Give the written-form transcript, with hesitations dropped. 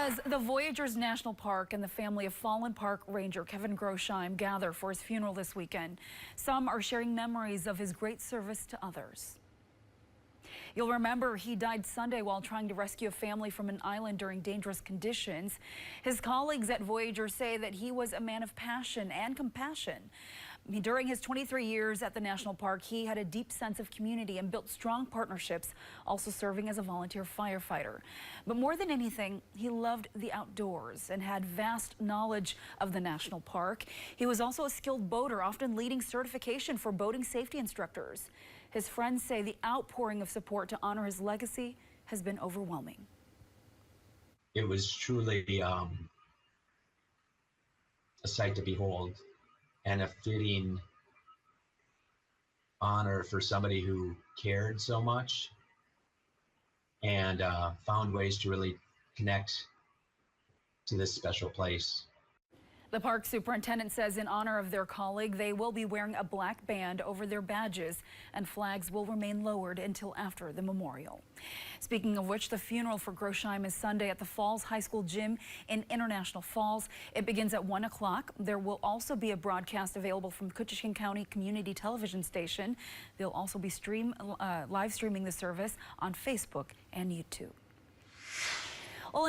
As the Voyageurs National Park and the family of fallen park ranger Kevin Grossheim gather for his funeral this weekend, some are sharing memories of his great service to others. You'll remember he died Sunday while trying to rescue a family from an island during dangerous conditions. His colleagues at Voyageurs say that he was a man of passion and compassion. During his 23 years at the national park, he had a deep sense of community and built strong partnerships, also serving as a volunteer firefighter. But more than anything, he loved the outdoors and had vast knowledge of the national park. He was also a skilled boater, often leading certification for boating safety instructors. His friends say the outpouring of support to honor his legacy has been overwhelming. It was truly a sight to behold and a fitting honor for somebody who cared so much and found ways to really connect to this special place. The park superintendent says in honor of their colleague, they will be wearing a black band over their badges and flags will remain lowered until after the memorial. Speaking of which, the funeral for Grossheim is Sunday at the Falls High School Gym in International Falls. It begins at 1 o'clock. There will also be a broadcast available from Kutchikin County Community Television Station. They'll also be live streaming the service on Facebook and YouTube. Well,